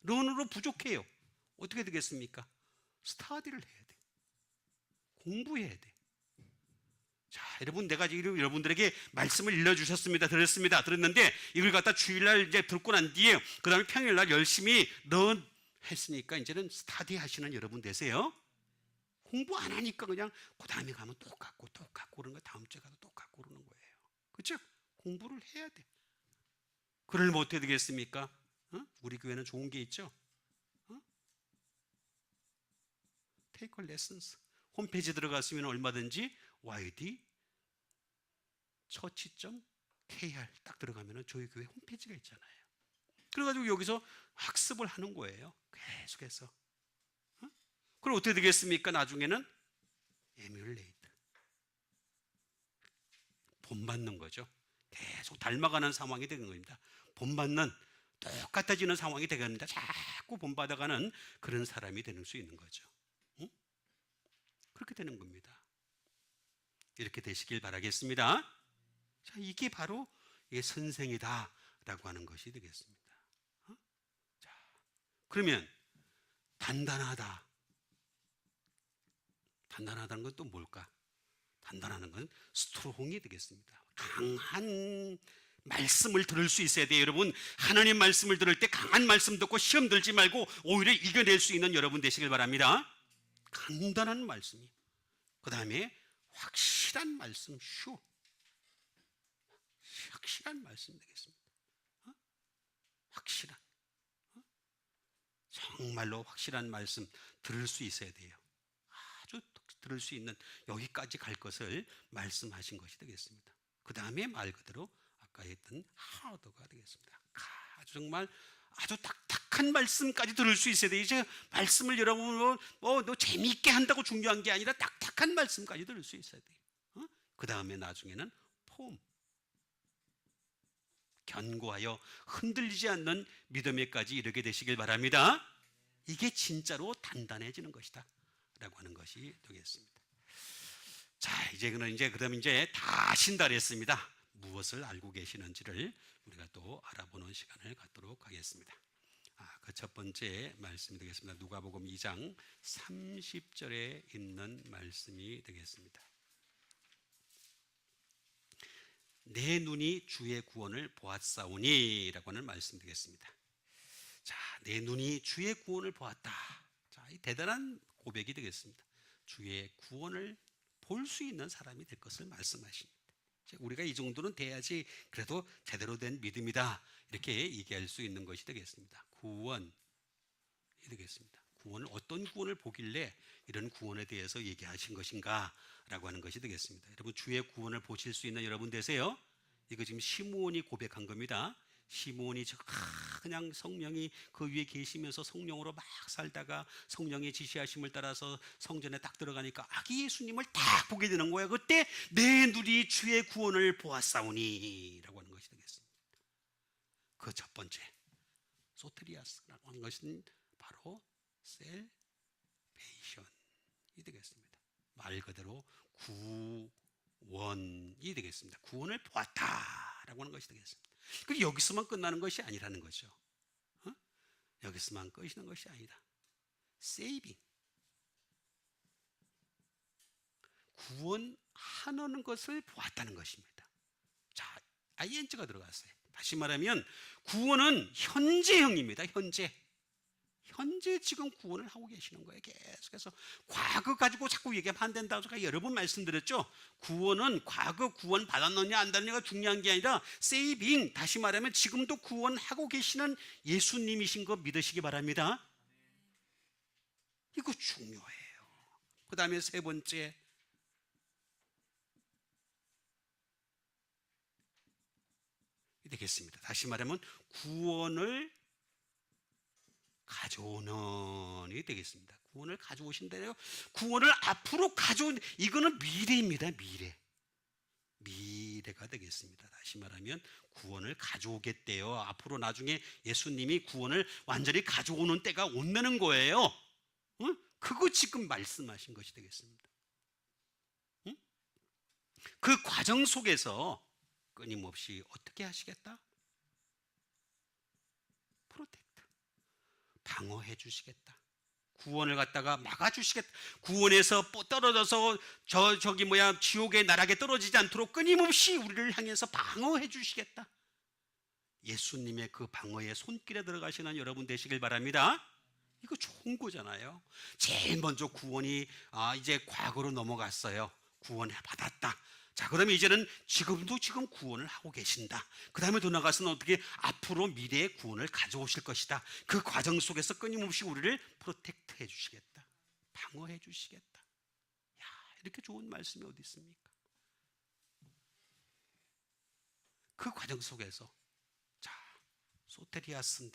[SPEAKER 1] learn으로 부족해요. 어떻게 되겠습니까? 스터디를 해야 돼. 공부해야 돼. 자, 여러분, 내가 지금 여러분들에게 말씀을 일러주셨습니다. 들었는데 이걸 갖다 주일날 이제 듣고 난 뒤에 그 다음에 평일날 열심히 learn 했으니까 이제는 스터디 하시는 여러분 되세요. 공부 안 하니까 그냥 그 다음에 가면 똑같고 그런 거, 다음 주에 가도 똑같고 그러는 거예요. 그렇죠? 공부를 해야 돼. 그러면 어떻게 되겠습니까? 우리 교회는 좋은 게 있죠. Take lessons. 홈페이지 들어갔으면 얼마든지 YD 처치.kr 딱 들어가면 저희 교회 홈페이지가 있잖아요. 그래가지고 여기서 학습을 하는 거예요. 계속해서. 그럼 어떻게 되겠습니까? 나중에는 에뮬레이트, 본받는 거죠. 계속 닮아가는 상황이 되는 겁니다. 본받는, 똑같아지는 상황이 되겠습니다. 자꾸 본받아가는 그런 사람이 되는 수 있는 거죠. 그렇게 되는 겁니다. 이렇게 되시길 바라겠습니다. 자, 이게 바로 선생이다 라고 하는 것이 되겠습니다. 자, 그러면 단단하다. 단단하다는 건 또 뭘까? 단단하는 건 스트롱이 되겠습니다. 강한 말씀을 들을 수 있어야 돼요. 여러분, 하나님 말씀을 들을 때 강한 말씀 듣고 시험 들지 말고 오히려 이겨낼 수 있는 여러분 되시길 바랍니다. 간단한 말씀이, 그 다음에 확실한 말씀, 확실한 말씀 되겠습니다. 확실한, 정말로 확실한 말씀 들을 수 있어야 돼요. 아주 들을 수 있는, 여기까지 갈 것을 말씀하신 것이 되겠습니다. 그 다음에 말 그대로 아까 했던 하드가 되겠습니다. 아주 정말 아주 딱딱한 말씀까지 들을 수 있어야 돼요. 이제 말씀을 여러분 너 재미있게 한다고 중요한 게 아니라 딱딱한 말씀까지 들을 수 있어야 돼요. 그 다음에 나중에는 폼, 견고하여 흔들리지 않는 믿음에까지 이르게 되시길 바랍니다. 이게 진짜로 단단해지는 것이다 라고 하는 것이 되겠습니다. 자, 그럼 이제 다 신달했습니다. 무엇을 알고 계시는지를 우리가 또 알아보는 시간을 갖도록 하겠습니다. 그 첫 번째 말씀이 되겠습니다. 누가복음 2장 30절에 있는 말씀이 되겠습니다. 내 눈이 주의 구원을 보았사오니 라고 하는 말씀 되겠습니다. 자, 내 눈이 주의 구원을 보았다. 자, 이 대단한 고백이 되겠습니다. 주의 구원을 볼 수 있는 사람이 될 것을 말씀하십니다. 우리가 이 정도는 돼야지 그래도 제대로 된 믿음이다 이렇게 얘기할 수 있는 것이 되겠습니다. 구원이 되겠습니다. 구원을, 어떤 구원을 보길래 이런 구원에 대해서 얘기하신 것인가 라고 하는 것이 되겠습니다. 여러분, 주의 구원을 보실 수 있는 여러분 되세요. 이거 지금 시므온이 고백한 겁니다. 시므온이 그냥 성령이 그 위에 계시면서 성령으로 막 살다가 성령의 지시하심을 따라서 성전에 딱 들어가니까 아기 예수님을 딱 보게 되는 거예요. 그때 내 눈이 주의 구원을 보았사오니 라고 하는 것이 되겠습니다. 그 첫 번째 소테리아스라고 하는 것은 바로 셀베이션이 되겠습니다. 말 그대로 구원이 되겠습니다. 구원을 보았다라고 하는 것이 되겠습니다. 그리고 여기서만 끝나는 것이 아니라는 거죠. 여기서만 끝이는 것이 아니다. 세이빙, 구원하는 것을 보았다는 것입니다. 자, ing가 들어갔어요. 다시 말하면 구원은 현재형입니다. 현재 지금 구원을 하고 계시는 거예요. 계속해서 과거 가지고 자꾸 얘기하면 안 된다고 제가 여러 번 말씀드렸죠. 구원은 과거 구원 받았느냐 안 받았느냐가 중요한 게 아니라 세이빙, 다시 말하면 지금도 구원하고 계시는 예수님이신 거 믿으시기 바랍니다. 이거 중요해요. 그 다음에 세 번째, 되겠습니다. 다시 말하면 구원을 가져오는 이 되겠습니다. 구원을 가져오신다요. 구원을 앞으로 가져온, 이거는 미래입니다. 미래가 되겠습니다. 다시 말하면 구원을 가져오겠대요. 앞으로 나중에 예수님이 구원을 완전히 가져오는 때가 온다는 거예요. 응? 그거 지금 말씀하신 것이 되겠습니다. 응? 그 과정 속에서 끊임없이 어떻게 하시겠다? 프로텍트, 방어해 주시겠다. 구원을 갖다가 막아주시겠다. 구원에서 떨어져서 지옥의 나락에 떨어지지 않도록 끊임없이 우리를 향해서 방어해 주시겠다. 예수님의 그 방어의 손길에 들어가시는 여러분 되시길 바랍니다. 이거 좋은 거잖아요. 제일 먼저 구원이 이제 과거로 넘어갔어요. 구원 받았다. 자, 그러면 이제는 지금 구원을 하고 계신다. 그 다음에 더 나가서는 어떻게 앞으로 미래의 구원을 가져오실 것이다. 그 과정 속에서 끊임없이 우리를 프로텍트 해주시겠다. 방어해 주시겠다. 야, 이렇게 좋은 말씀이 어디 있습니까? 그 과정 속에서 자,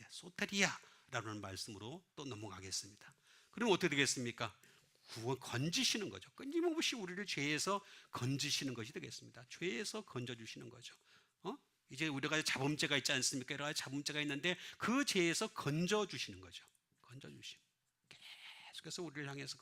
[SPEAKER 1] 소테리아라는 말씀으로 또 넘어가겠습니다. 그럼 어떻게 되겠습니까? 구원 건지시는 거죠. 끊임없이 우리를 죄에서 건지시는 것이 되겠습니다. 죄에서 건져주시는 거죠. 이제 우리가 자범죄가 있지 않습니까? 여러 가지 자범죄가 있는데 그 죄에서 건져주시는 거죠. 건져주심. 계속해서 우리를 향해서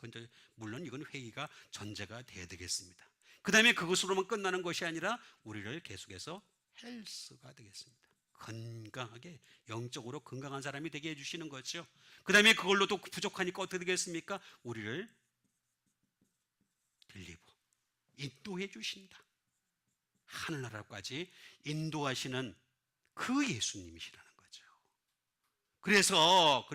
[SPEAKER 1] 물론 이건 회의가 전제가 돼야 되겠습니다. 그 다음에 그것으로만 끝나는 것이 아니라 우리를 계속해서 헬스가 되겠습니다. 건강하게, 영적으로 건강한 사람이 되게 해주시는 거죠. 그 다음에 그걸로 또 부족하니까 어떻게 되겠습니까? 우리를 인도해 주신다. 하늘나라까지 인도하시는 그 예수님이시라는 거죠. 그래서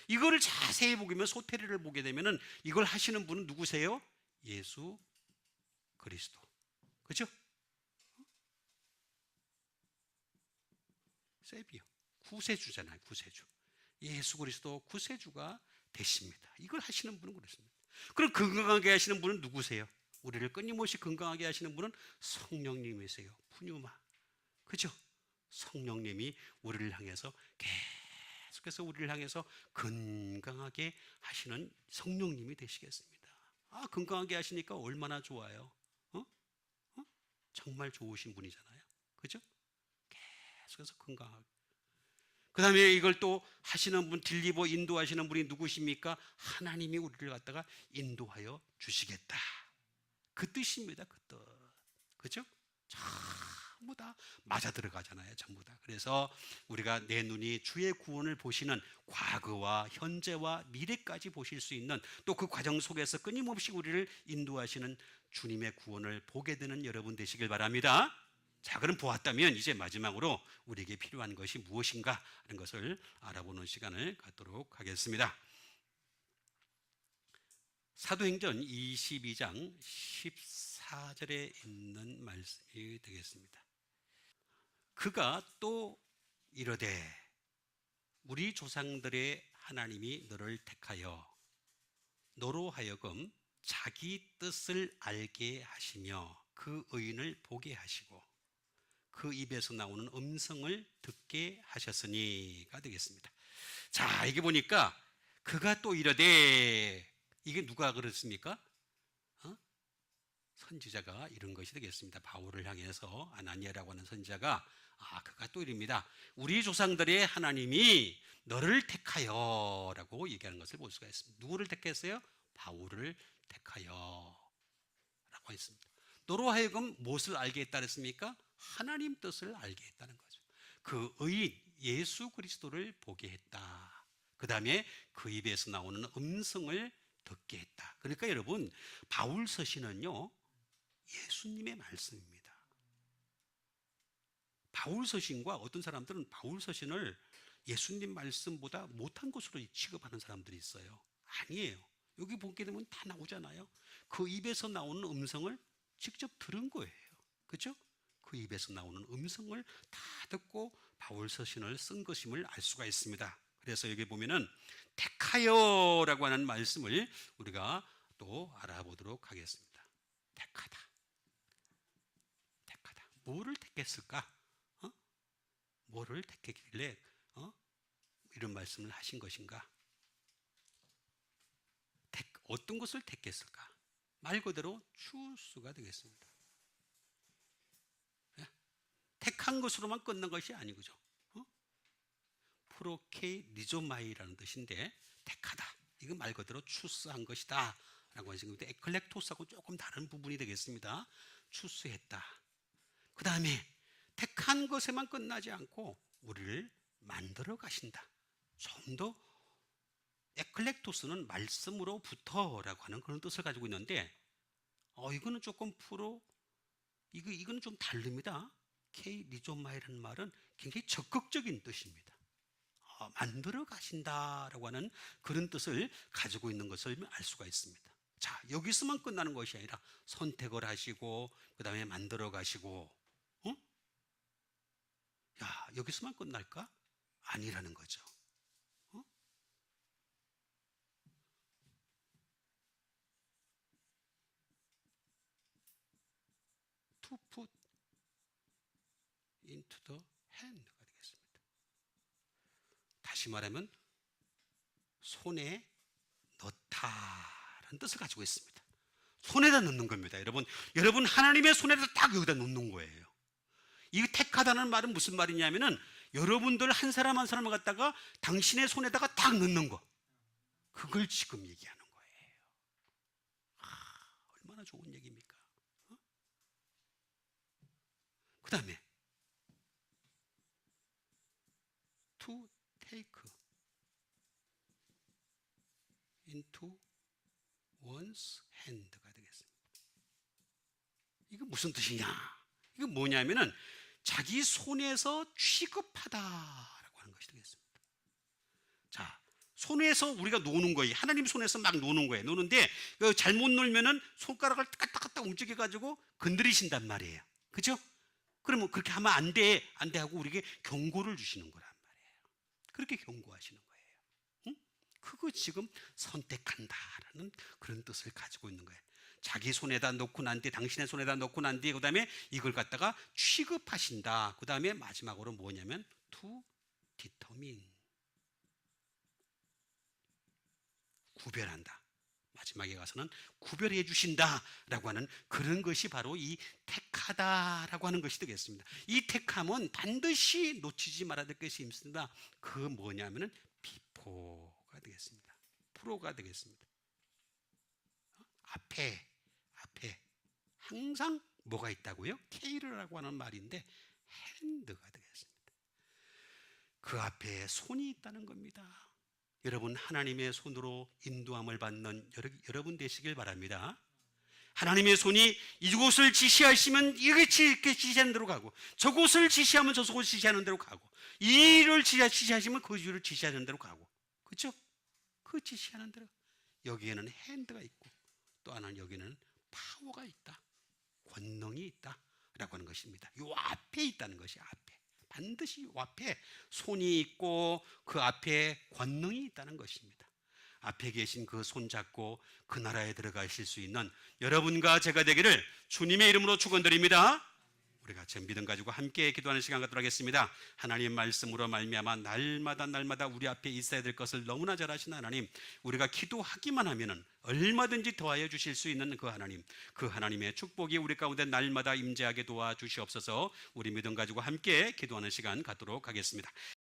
[SPEAKER 1] 이거를 자세히 보면 소테리를 보게 되면은 이걸 하시는 분은 누구세요? 예수 그리스도. 그죠? 세비어, 구세주잖아요. 구세주. 예수 그리스도 구세주가 되십니다. 이걸 하시는 분은 그렇습니다. 그럼 건강하게 하시는 분은 누구세요? 우리를 끊임없이 건강하게 하시는 분은 성령님이세요. 푸뉴마. 그죠? 성령님이 우리를 향해서 계속해서 우리를 향해서 건강하게 하시는 성령님이 되시겠습니다. 건강하게 하시니까 얼마나 좋아요. 정말 좋으신 분이잖아요. 그죠? 계속해서 건강하게. 그 다음에 이걸 또 하시는 분, 딜리버, 인도하시는 분이 누구십니까? 하나님이 우리를 갖다가 인도하여 주시겠다. 그 뜻입니다. 그 뜻. 그죠? 전부 다 맞아 들어가잖아요. 전부 다. 그래서 우리가 내 눈이 주의 구원을 보시는 과거와 현재와 미래까지 보실 수 있는, 또 그 과정 속에서 끊임없이 우리를 인도하시는 주님의 구원을 보게 되는 여러분 되시길 바랍니다. 자, 그럼 보았다면 이제 마지막으로 우리에게 필요한 것이 무엇인가 하는 것을 알아보는 시간을 갖도록 하겠습니다. 사도행전 22장 14절에 있는 말씀이 되겠습니다. 그가 또 이르되 우리 조상들의 하나님이 너를 택하여 너로 하여금 자기 뜻을 알게 하시며 그 의인을 보게 하시고 그 입에서 나오는 음성을 듣게 하셨으니가 되겠습니다. 자, 이게 보니까 그가 또 이르되, 이게 누가 그랬습니까? 선지자가 이런 것이 되겠습니다. 바울을 향해서 아나니아라고 하는 선지자가 그가 또 이릅니다. 우리 조상들의 하나님이 너를 택하여 라고 얘기하는 것을 볼 수가 있습니다. 누구를 택했어요? 바울을 택하여 라고 했습니다. 너로 하여금 무엇을 알게 했다 그랬습니까? 하나님 뜻을 알게 했다는 거죠. 그 의인 예수 그리스도를 보게 했다. 그 다음에 그 입에서 나오는 음성을 듣게 했다. 그러니까 여러분, 바울 서신은요, 예수님의 말씀입니다. 바울 서신과 어떤 사람들은 바울 서신을 예수님 말씀보다 못한 것으로 취급하는 사람들이 있어요. 아니에요. 여기 보게 되면 다 나오잖아요. 그 입에서 나오는 음성을 직접 들은 거예요. 그렇죠? 그 입에서 나오는 음성을 다 듣고 바울 서신을 쓴 것임을 알 수가 있습니다. 그래서 여기 보면은 택하여라고 하는 말씀을 우리가 또 알아보도록 하겠습니다. 택하다. 택하다. 뭐를 택했을까? 뭐를 택했길래 이런 말씀을 하신 것인가? 어떤 것을 택했을까? 말 그대로 추수가 되겠습니다. 택한 것으로만 끝난 것이 아니죠. 프로케이 리조마이라는 뜻인데 택하다. 이거 말 그대로 추수한 것이다 라고 하신 겁니다. 에클렉토스하고 조금 다른 부분이 되겠습니다. 추수했다. 그 다음에 택한 것에만 끝나지 않고 우리를 만들어 가신다. 좀 더 에클렉토스는 말씀으로부터라고 하는 그런 뜻을 가지고 있는데 이거는 조금 이거는 좀 다릅니다. 케이 리조마이라는 말은 굉장히 적극적인 뜻입니다. 만들어 가신다라고 하는 그런 뜻을 가지고 있는 것을 알 수가 있습니다. 자, 여기서만 끝나는 것이 아니라 선택을 하시고 그 다음에 만들어 가시고 여기서만 끝날까? 아니라는 거죠. To put into the hand가 되겠습니다. 다시 말하면 손에 넣다라는 뜻을 가지고 있습니다. 손에다 넣는 겁니다. 여러분 하나님의 손에다 딱 여기다 놓는 거예요. 이 택하다는 말은 무슨 말이냐면은 여러분들 한 사람 한 사람을 갖다가 당신의 손에다가 딱 넣는 거, 그걸 지금 얘기하는 거예요. 얼마나 좋은 얘기입니까? 그 다음에 to take into one's hand가 되겠습니다. 이거 무슨 뜻이냐? 이거 뭐냐면은 자기 손에서 취급하다라고 하는 것이 되겠습니다. 자, 손에서 우리가 노는 거예요. 하나님 손에서 막 노는 거예요. 노는데 잘못 놀면은 손가락을 까딱까딱 움직여가지고 건드리신단 말이에요. 그렇죠? 그러면 그렇게 하면 안 돼 하고 우리에게 경고를 주시는 거란 말이에요. 그렇게 경고하시는 거예요. 응? 그거 지금 선택한다라는 그런 뜻을 가지고 있는 거예요. 자기 손에다 놓고 난 뒤에, 당신의 손에다 놓고 난 뒤에 그 다음에 이걸 갖다가 취급하신다. 그 다음에 마지막으로 뭐냐면 to determine, 구별한다. 마지막에 가서는 구별해 주신다라고 하는 그런 것이 바로 이 택하다라고 하는 것이 되겠습니다. 이 택함은 반드시 놓치지 말아야 될 것이 있습니다. 그 뭐냐면은 비포가 되겠습니다. 프로가 되겠습니다. 앞에 항상 뭐가 있다고요? 케이르라고 하는 말인데 핸드가 되겠습니다. 그 앞에 손이 있다는 겁니다. 여러분 하나님의 손으로 인도함을 받는 여러분 되시길 바랍니다. 하나님의 손이 이곳을 지시하시면 이렇게 지시하는 대로 가고, 저곳을 지시하면 저곳을 지시하는 대로 가고, 이 일을 지시하시면 그 일을 지시하는 대로 가고, 그렇죠? 그 지시하는 대로. 여기에는 핸드가 있고 또 하나는 여기는 파워가 있다, 권능이 있다라고 하는 것입니다. 요 앞에 있다는 것이, 앞에 반드시 요 앞에 손이 있고 그 앞에 권능이 있다는 것입니다. 앞에 계신 그 손 잡고 그 나라에 들어가실 수 있는 여러분과 제가 되기를 주님의 이름으로 축원드립니다. 우리 같이 믿음 가지고 함께 기도하는 시간 갖도록 하겠습니다. 하나님 말씀으로 말미암아 날마다 우리 앞에 있어야 될 것을 너무나 잘 아시는 하나님, 우리가 기도하기만 하면은 얼마든지 더하여 주실 수 있는 그 하나님, 그 하나님의 축복이 우리 가운데 날마다 임재하게 도와주시옵소서. 우리 믿음 가지고 함께 기도하는 시간 갖도록 하겠습니다.